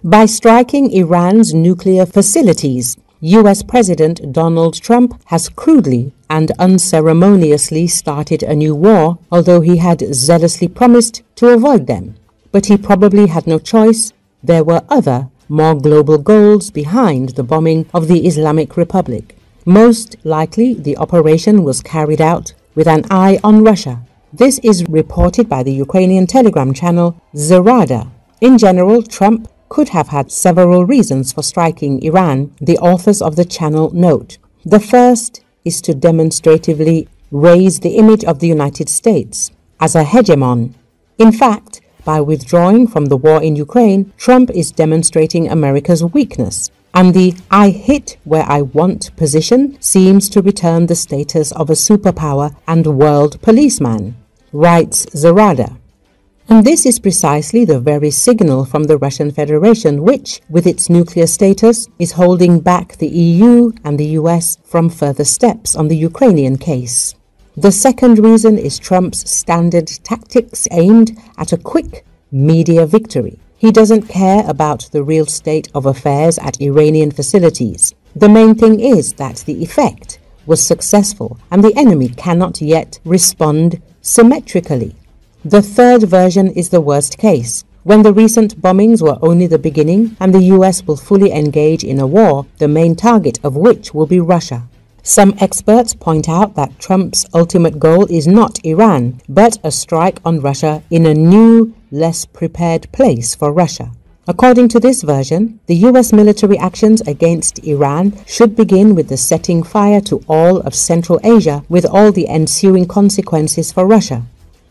By striking Iran's nuclear facilities, US President Donald Trump has crudely and unceremoniously started a new war, although he had zealously promised to avoid them. But he probably had no choice. There were other, more global goals behind the bombing of the Islamic Republic. Most likely, the operation was carried out with an eye on Russia. This is reported by the Ukrainian Telegram channel ZeRada. In general, Trump could have had several reasons for striking Iran, the authors of the channel note. The first is to demonstratively raise the image of the United States as a hegemon. In fact, by withdrawing from the war in Ukraine, Trump is demonstrating America's weakness, and the "I hit where I want" position seems to return the status of a superpower and world policeman, writes ZeRada. And this is precisely the very signal from the Russian Federation which, with its nuclear status, is holding back the EU and the US from further steps on the Ukrainian case. The second reason is Trump's standard tactics aimed at a quick media victory. He doesn't care about the real state of affairs at Iranian facilities. The main thing is that the effect was successful and the enemy cannot yet respond symmetrically. The third version is the worst case, when the recent bombings were only the beginning and the US will fully engage in a war, the main target of which will be Russia. Some experts point out that Trump's ultimate goal is not Iran, but a strike on Russia in a new, less prepared place for Russia. According to this version, the US military actions against Iran should begin with the setting fire to all of Central Asia, with all the ensuing consequences for Russia.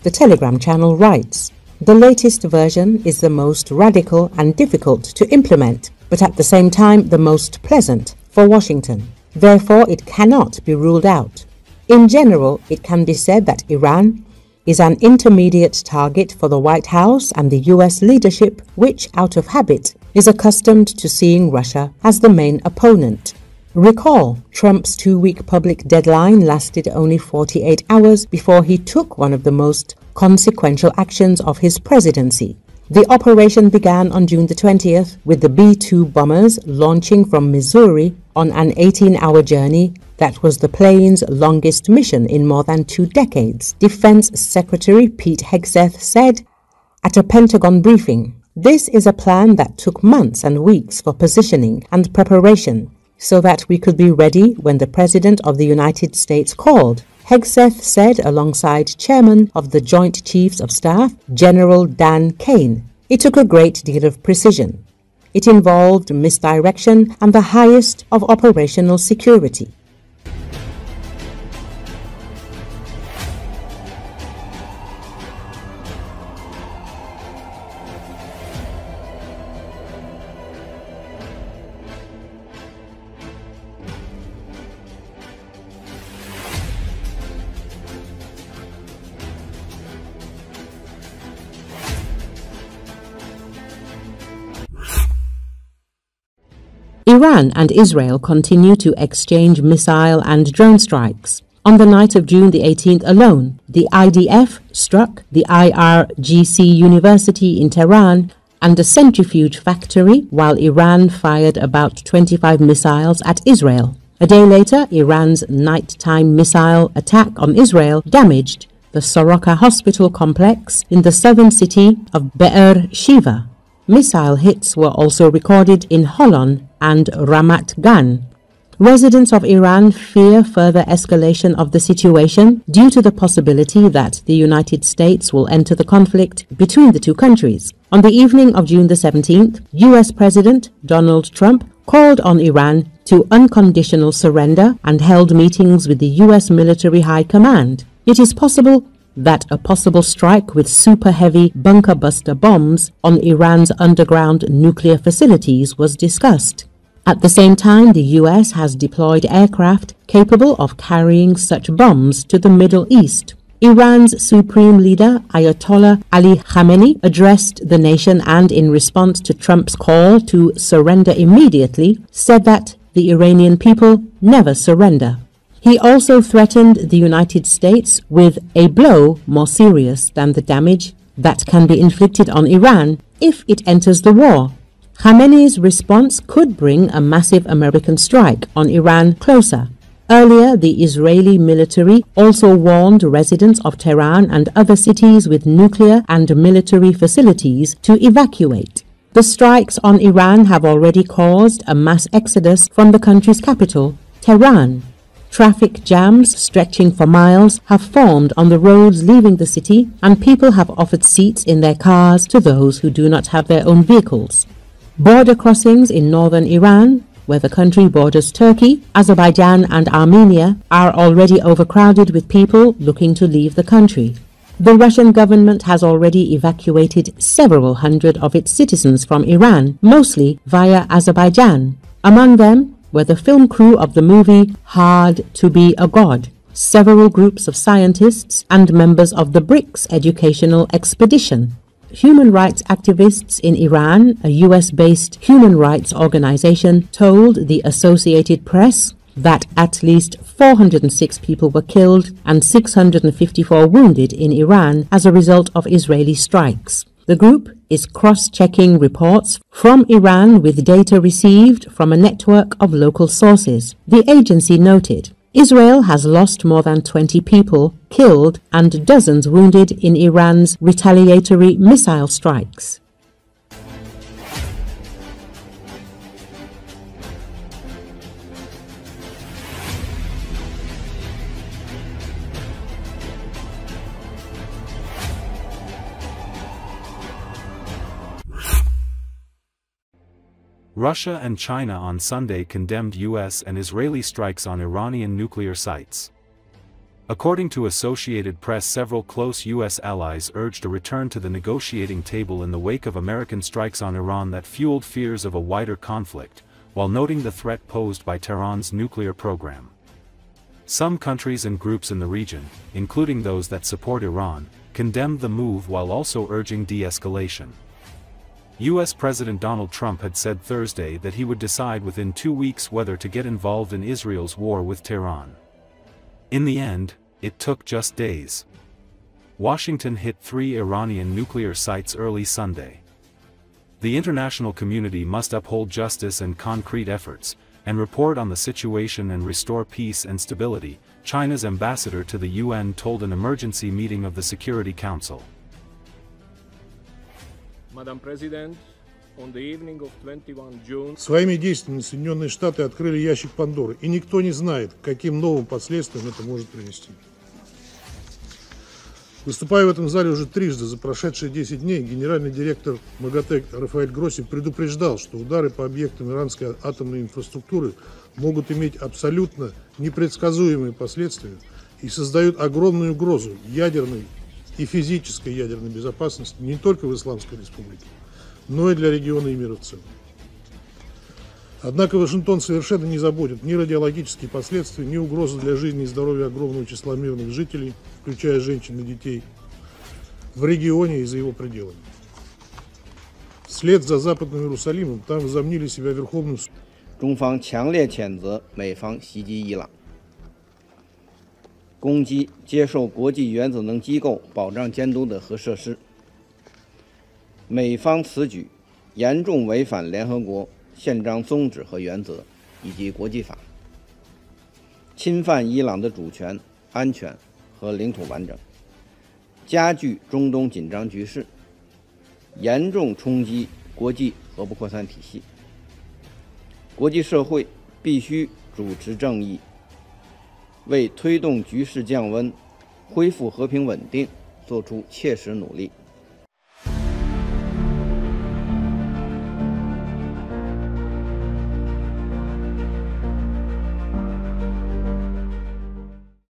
The Telegram channel writes, "The latest version is the most radical and difficult to implement, but at the same time the most pleasant for Washington. Therefore, it cannot be ruled out. In general, it can be said that Iran is an intermediate target for the White House and the US leadership, which, out of habit, is accustomed to seeing Russia as the main opponent." Recall, Trump's 2-week public deadline lasted only 48 hours before he took one of the most consequential actions of his presidency. The operation began on June the 20th with the B-2 bombers launching from Missouri on an 18-hour journey that was the plane's longest mission in more than 2 decades, Defense Secretary Pete Hegseth said at a Pentagon briefing. "This is a plan that took months and weeks for positioning and preparation, so that we could be ready when the President of the United States called," Hegseth said alongside Chairman of the Joint Chiefs of Staff, General Dan Kane. "It took a great deal of precision. It involved misdirection and the highest of operational security." Iran and Israel continue to exchange missile and drone strikes. On the night of June the 18th alone, the IDF struck the IRGC University in Tehran and a centrifuge factory, while Iran fired about 25 missiles at Israel. A day later, Iran's nighttime missile attack on Israel damaged the Soroka hospital complex in the southern city of Be'er Sheva. Missile hits were also recorded in Holon and Ramat Gan. Residents of Iran fear further escalation of the situation due to the possibility that the United States will enter the conflict between the two countries. On the evening of June the 17th, US President Donald Trump called on Iran to unconditional surrender and held meetings with the US military high command. It is possible that a possible strike with super-heavy bunker-buster bombs on Iran's underground nuclear facilities was discussed. At the same time, the US has deployed aircraft capable of carrying such bombs to the Middle East. Iran's supreme leader, Ayatollah Ali Khamenei, addressed the nation and, in response to Trump's call to surrender immediately, said that the Iranian people never surrender. He also threatened the United States with a blow more serious than the damage that can be inflicted on Iran if it enters the war. Khamenei's response could bring a massive American strike on Iran closer. Earlier, the Israeli military also warned residents of Tehran and other cities with nuclear and military facilities to evacuate. The strikes on Iran have already caused a mass exodus from the country's capital, Tehran. Traffic jams stretching for miles have formed on the roads leaving the city, and people have offered seats in their cars to those who do not have their own vehicles. Border crossings in northern Iran, where the country borders Turkey, Azerbaijan and Armenia, are already overcrowded with people looking to leave the country. The Russian government has already evacuated several hundred of its citizens from Iran, mostly via Azerbaijan. Among them were the film crew of the movie Hard to Be a God, several groups of scientists, and members of the BRICS educational expedition. Human rights activists in Iran, a US-based human rights organization, told the Associated Press that at least 406 people were killed and 654 wounded in Iran as a result of Israeli strikes. The group is cross-checking reports from Iran with data received from a network of local sources. The agency noted, Israel has lost more than 20 people killed and dozens wounded in Iran's retaliatory missile strikes. Russia and China on Sunday condemned US and Israeli strikes on Iranian nuclear sites. According to Associated Press, several close US allies urged a return to the negotiating table in the wake of American strikes on Iran that fueled fears of a wider conflict, while noting the threat posed by Tehran's nuclear program. Some countries and groups in the region, including those that support Iran, condemned the move while also urging de-escalation. US President Donald Trump had said Thursday that he would decide within 2 weeks whether to get involved in Israel's war with Tehran. In the end, it took just days. Washington hit 3 Iranian nuclear sites early Sunday. The international community must uphold justice and concrete efforts, and report on the situation and restore peace and stability, China's ambassador to the UN told an emergency meeting of the Security Council. Madam President, on the evening of 21 June, Своими действиями Соединенные Штаты открыли ящик Пандоры, и никто не знает, каким новым последствиям это может привести. Выступая в этом зале уже трижды за прошедшие 10 дней, генеральный директор МАГАТЭ Рафаэль Гросси предупреждал, что удары по объектам иранской атомной инфраструктуры могут иметь абсолютно непредсказуемые последствия и создают огромную угрозу ядерной и физической ядерной безопасности не только в Исламской Республике, но и для региона и мира в целом. Однако Вашингтон совершенно не заботит ни радиологические последствия, ни угрозы для жизни и здоровья огромного числа мирных жителей, включая женщин и детей, в регионе и за его пределами. Вслед за Западным Иерусалимом там возомнили себя верховным судом. 中方强烈谴责美方袭击伊朗，攻击接受国际原子能机构保障监督的核设施。美方此举严重违反联合国宪章宗旨和原则以及国际法，侵犯伊朗的主权、安全和领土完整，加剧中东紧张局势，严重冲击国际核不扩散体系。国际社会必须主持正义，为推动局势降温、恢复和平稳定做出切实努力。